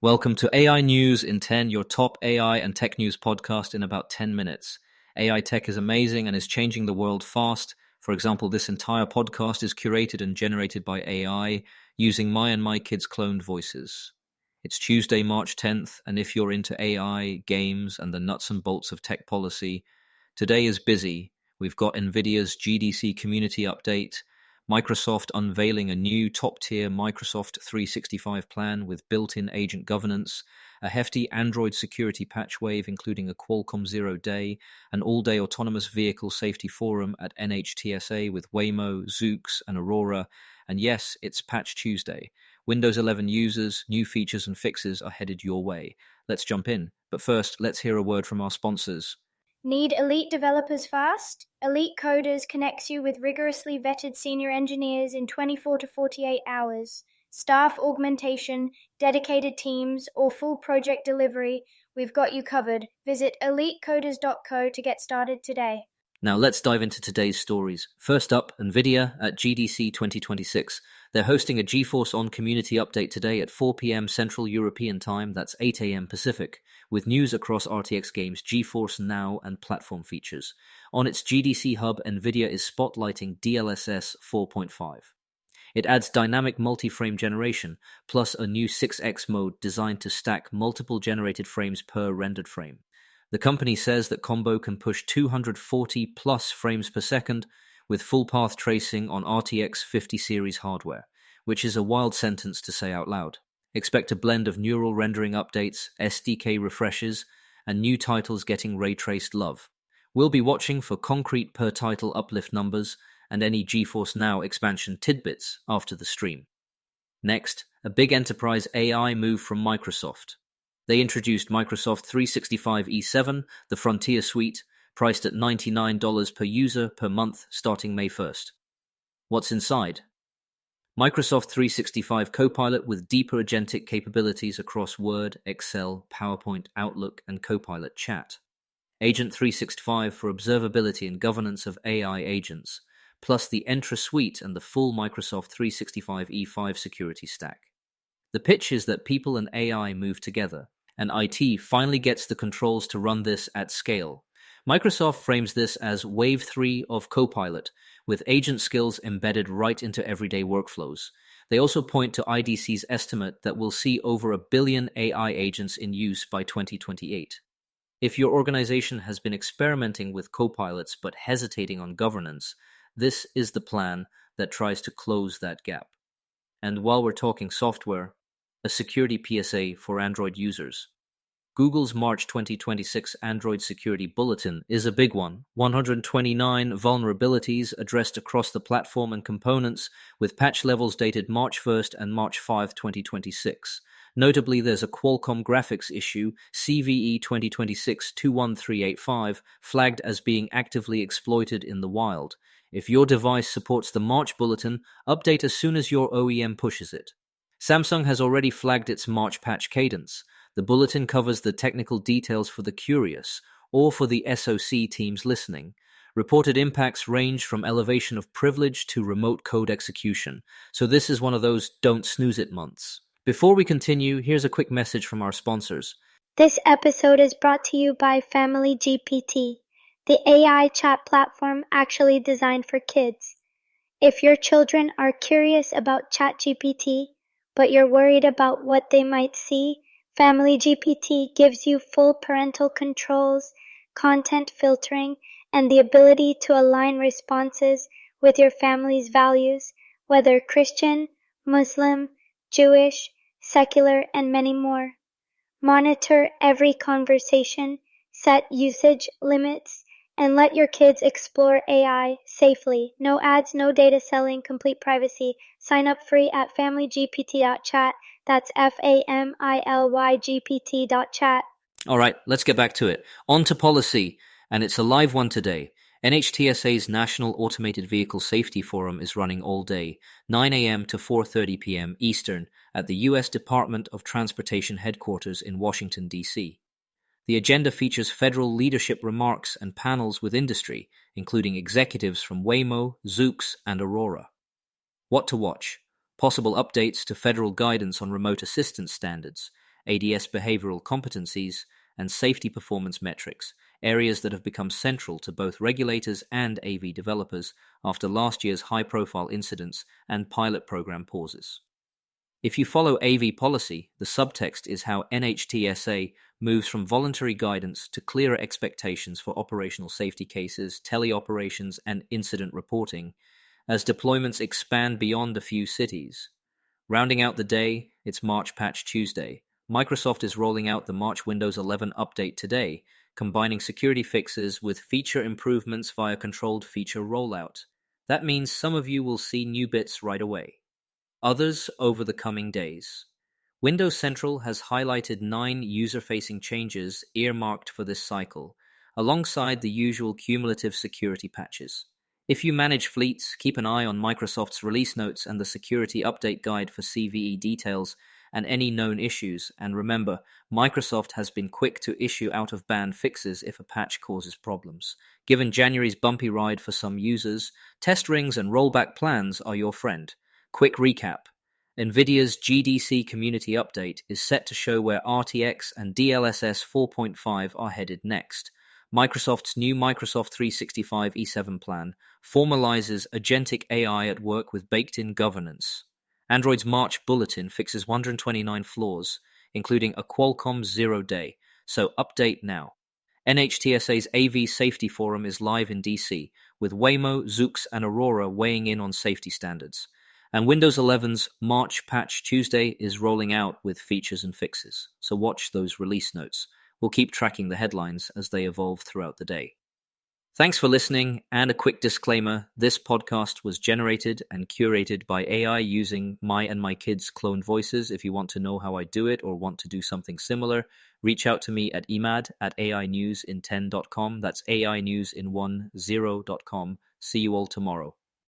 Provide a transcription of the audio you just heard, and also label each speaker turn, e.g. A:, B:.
A: Welcome to AI News in 10, your top AI and tech news podcast in about 10 minutes. AI tech is amazing and is changing the world fast. For example, this entire podcast is curated and generated by AI using my and my kids' cloned voices. It's Tuesday, March 10th, and if you're into AI, games, and the nuts and bolts of tech policy, today is busy. We've got NVIDIA's GDC community update, Microsoft unveiling a new top-tier Microsoft 365 plan with built-in agent governance, a hefty Android security patch wave including a Qualcomm Zero Day, an all-day autonomous vehicle safety forum at NHTSA with Waymo, Zoox, and Aurora, and yes, it's Patch Tuesday. Windows 11 users, new features and fixes are headed your way. Let's jump in. But first, let's hear a word from our sponsors.
B: Need elite developers fast? Elite Coders connects you with rigorously vetted senior engineers in 24 to 48 hours. Staff augmentation, dedicated teams, or full project delivery, we've got you covered. Visit elitecoders.co to get started today.
A: Now let's dive into today's stories. First up, NVIDIA at GDC 2026. They're hosting a GeForce On community update today at 4 p.m. Central European Time, that's 8 a.m. Pacific, with news across RTX games, GeForce Now, and platform features. On its GDC hub, NVIDIA is spotlighting DLSS 4.5. It adds dynamic multi-frame generation, plus a new 6x mode designed to stack multiple generated frames per rendered frame. The company says that Combo can push 240 plus frames per second with full path tracing on RTX 50 series hardware, which is a wild sentence to say out loud. Expect a blend of neural rendering updates, SDK refreshes, and new titles getting ray-traced love. We'll be watching for concrete per-title uplift numbers and any GeForce Now expansion tidbits after the stream. Next, a big enterprise AI move from Microsoft. They introduced Microsoft 365 E7, the Frontier Suite, priced at $99 per user per month starting May 1st. What's inside? Microsoft 365 Copilot with deeper agentic capabilities across Word, Excel, PowerPoint, Outlook, and Copilot Chat. Agent 365 for observability and governance of AI agents, plus the Entra Suite and the full Microsoft 365 E5 security stack. The pitch is that people and AI move together, and IT finally gets the controls to run this at scale. Microsoft frames this as Wave 3 of Copilot, with agent skills embedded right into everyday workflows. They also point to IDC's estimate that we'll see over 1 billion AI agents in use by 2028. If your organization has been experimenting with copilots but hesitating on governance, this is the plan that tries to close that gap. And while we're talking software, a security PSA for Android users. Google's March 2026 Android Security Bulletin is a big one. 129 vulnerabilities addressed across the platform and components, with patch levels dated March 1st and March 5, 2026. Notably, there's a Qualcomm graphics issue, CVE 2026-21385, flagged as being actively exploited in the wild. If your device supports the March bulletin, update as soon as your OEM pushes it. Samsung has already flagged its March patch cadence. The bulletin covers the technical details for the curious, or for the SOC teams listening. Reported impacts range from elevation of privilege to remote code execution, so this is one of those don't snooze it months. Before we continue, here's a quick message from our sponsors.
B: This episode is brought to you by Family GPT, the AI chat platform actually designed for kids. If your children are curious about ChatGPT, but you're worried about what they might see, Family GPT gives you full parental controls, content filtering, and the ability to align responses with your family's values, whether Christian, Muslim, Jewish, secular, and many more. Monitor every conversation, set usage limits, and let your kids explore AI safely. No ads, no data selling, complete privacy. Sign up free at familygpt.chat. That's familygpt.chat.
A: All right, let's get back to it. On to policy, and it's a live one today. NHTSA's National Automated Vehicle Safety Forum is running all day, 9 a.m. to 4:30 p.m. Eastern, at the U.S. Department of Transportation headquarters in Washington, D.C. The agenda features federal leadership remarks and panels with industry, including executives from Waymo, Zoox, and Aurora. What to watch? Possible updates to federal guidance on remote assistance standards, ADS behavioral competencies, and safety performance metrics, areas that have become central to both regulators and AV developers after last year's high-profile incidents and pilot program pauses. If you follow AV policy, the subtext is how NHTSA moves from voluntary guidance to clearer expectations for operational safety cases, teleoperations, and incident reporting, as deployments expand beyond a few cities. Rounding out the day, it's March Patch Tuesday. Microsoft is rolling out the March Windows 11 update today, combining security fixes with feature improvements via controlled feature rollout. That means some of you will see new bits right away. Others over the coming days. Windows Central has highlighted 9 user-facing changes earmarked for this cycle, alongside the usual cumulative security patches. If you manage fleets, keep an eye on Microsoft's release notes and the security update guide for CVE details and any known issues, and remember, Microsoft has been quick to issue out-of-band fixes if a patch causes problems. Given January's bumpy ride for some users, test rings and rollback plans are your friend. Quick recap. NVIDIA's GDC community update is set to show where RTX and DLSS 4.5 are headed next. Microsoft's new Microsoft 365 E7 plan formalizes agentic AI at work with baked-in governance. Android's March bulletin fixes 129 flaws, including a Qualcomm zero day, so update now. NHTSA's AV Safety Forum is live in DC, with Waymo, Zoox, and Aurora weighing in on safety standards. And Windows 11's March Patch Tuesday is rolling out with features and fixes, so watch those release notes. We'll keep tracking the headlines as they evolve throughout the day. Thanks for listening, and a quick disclaimer, this podcast was generated and curated by AI using my and my kids' cloned voices. If you want to know how I do it or want to do something similar, reach out to me at emad@ainewsin10.com. That's AInewsin10.com. See you all tomorrow.